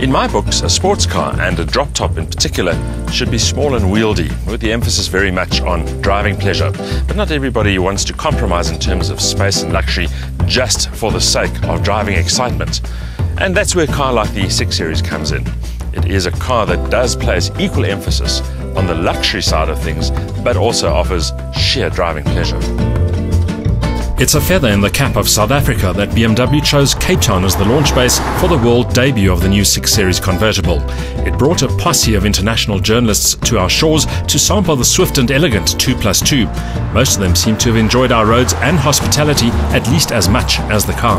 In my books, a sports car, and a drop top in particular, should be small and wieldy, with the emphasis very much on driving pleasure. But not everybody wants to compromise in terms of space and luxury just for the sake of driving excitement. And that's where a car like the 6 Series comes in. It is a car that does place equal emphasis on the luxury side of things, but also offers sheer driving pleasure. It's a feather in the cap of South Africa that BMW chose Cape Town as the launch base for the world debut of the new 6 Series convertible. It brought a posse of international journalists to our shores to sample the swift and elegant 2+2. Most of them seem to have enjoyed our roads and hospitality at least as much as the car.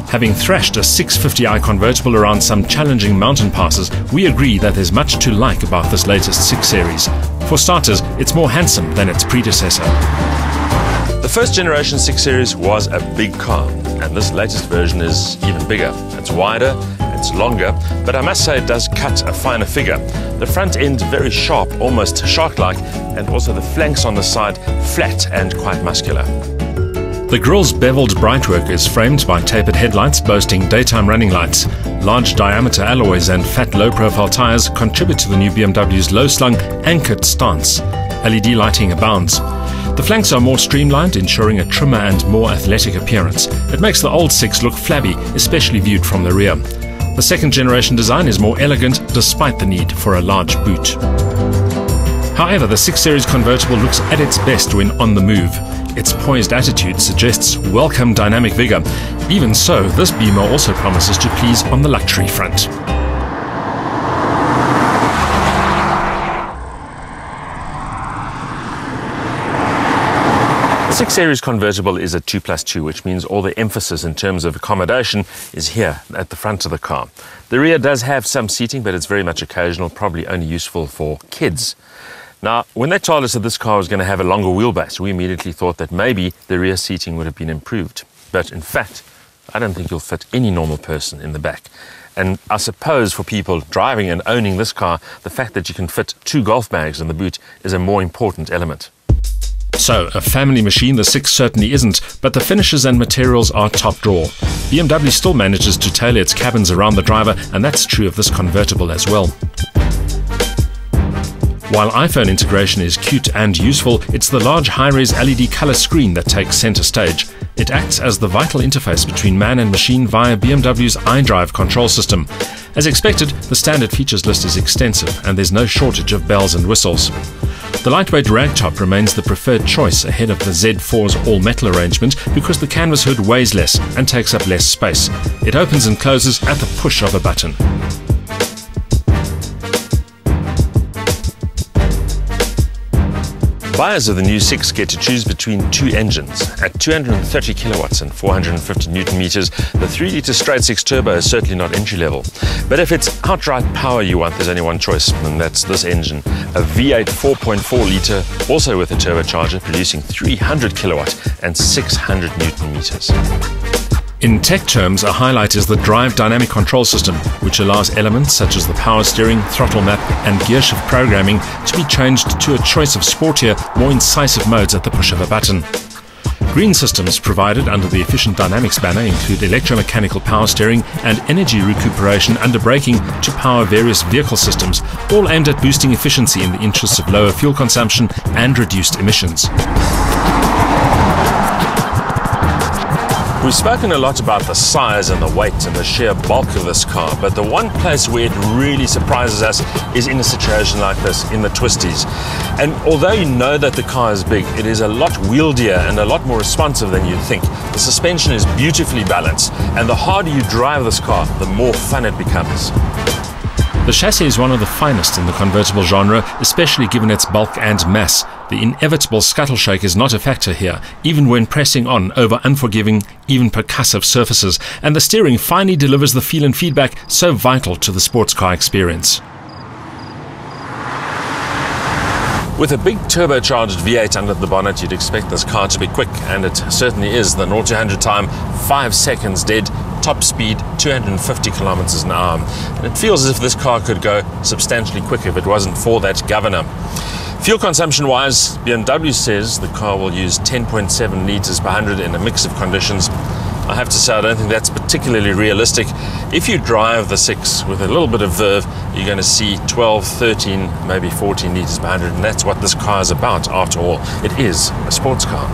Having thrashed a 650i convertible around some challenging mountain passes, we agree that there's much to like about this latest 6 Series. For starters, it's more handsome than its predecessor. The first generation 6 Series was a big car, and this latest version is even bigger. It's wider, it's longer, but I must say it does cut a finer figure. The front end very sharp, almost shark-like, and also the flanks on the side flat and quite muscular. The grille's beveled brightwork is framed by tapered headlights boasting daytime running lights. Large diameter alloys and fat low-profile tyres contribute to the new BMW's low-slung, anchored stance. LED lighting abounds. The flanks are more streamlined, ensuring a trimmer and more athletic appearance. It makes the old 6 look flabby, especially viewed from the rear. The second generation design is more elegant, despite the need for a large boot. However, the 6 Series convertible looks at its best when on the move. Its poised attitude suggests welcome dynamic vigour. Even so, this Beamer also promises to please on the luxury front. The 6 Series convertible is a 2+2, which means all the emphasis in terms of accommodation is here at the front of the car. The rear does have some seating, but it's very much occasional, probably only useful for kids. Now, when they told us that this car was going to have a longer wheelbase, we immediately thought that maybe the rear seating would have been improved. But in fact, I don't think you'll fit any normal person in the back. And I suppose for people driving and owning this car, the fact that you can fit 2 golf bags in the boot is a more important element. So, a family machine the 6 certainly isn't, but the finishes and materials are top drawer. BMW still manages to tailor its cabins around the driver, and that's true of this convertible as well. While iPhone integration is cute and useful, it's the large high-res LED color screen that takes center stage. It acts as the vital interface between man and machine via BMW's iDrive control system. As expected, the standard features list is extensive, and there's no shortage of bells and whistles. The lightweight ragtop remains the preferred choice ahead of the Z4's all-metal arrangement because the canvas hood weighs less and takes up less space. It opens and closes at the push of a button. Buyers of the new 6 get to choose between 2 engines. At 230 kilowatts and 450 newton meters, the 3-litre straight-six turbo is certainly not entry-level. But if it's outright power you want, there's only one choice, and that's this engine. A V8 4.4-litre, also with a turbocharger, producing 300 kilowatt and 600 newton meters. In tech terms, a highlight is the Drive Dynamic Control System, which allows elements such as the power steering, throttle map and gearshift programming to be changed to a choice of sportier, more incisive modes at the push of a button. Green systems provided under the Efficient Dynamics banner include electromechanical power steering and energy recuperation under braking to power various vehicle systems, all aimed at boosting efficiency in the interests of lower fuel consumption and reduced emissions. We've spoken a lot about the size and the weight and the sheer bulk of this car, but the one place where it really surprises us is in a situation like this, in the twisties. And although you know that the car is big, it is a lot wieldier and a lot more responsive than you'd think. The suspension is beautifully balanced, and the harder you drive this car, the more fun it becomes. The chassis is one of the finest in the convertible genre, especially given its bulk and mass. The inevitable scuttle shake is not a factor here, even when pressing on over unforgiving, even percussive surfaces, and the steering finally delivers the feel and feedback so vital to the sports car experience. With a big turbocharged V8 under the bonnet, you'd expect this car to be quick, and it certainly is. The 0 to 100 time, 5 seconds dead, top speed 250 kilometers an hour. And it feels as if this car could go substantially quicker if it wasn't for that governor. Fuel consumption wise, BMW says the car will use 10.7 litres per 100 in a mix of conditions. I have to say, I don't think that's particularly realistic. If you drive the 6 with a little bit of verve, you're going to see 12, 13, maybe 14 litres per 100, and that's what this car is about after all. It is a sports car.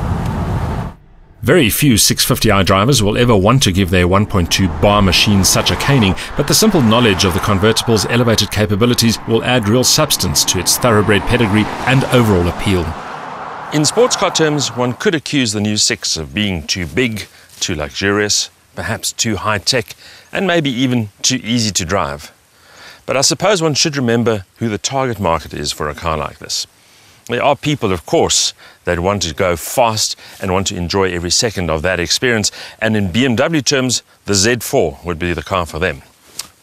Very few 650i drivers will ever want to give their 1.2 bar machine such a caning, but the simple knowledge of the convertible's elevated capabilities will add real substance to its thoroughbred pedigree and overall appeal. In sports car terms, one could accuse the new 6 of being too big, too luxurious, perhaps too high-tech, and maybe even too easy to drive. But I suppose one should remember who the target market is for a car like this. There are people, of course, that want to go fast and want to enjoy every second of that experience, and in BMW terms, the Z4 would be the car for them.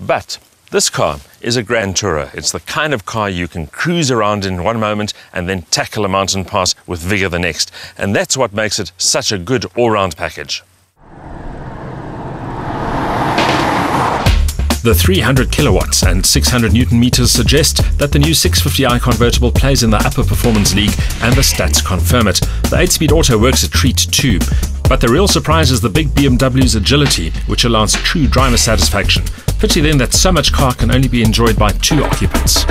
But this car is a grand tourer. It's the kind of car you can cruise around in one moment and then tackle a mountain pass with vigor the next. And that's what makes it such a good all-round package. The 300 kilowatts and 600 newton meters suggest that the new 650i convertible plays in the upper performance league, and the stats confirm it. The 8-speed auto works a treat too. But the real surprise is the big BMW's agility, which allows true driver satisfaction. Pity then that so much car can only be enjoyed by 2 occupants.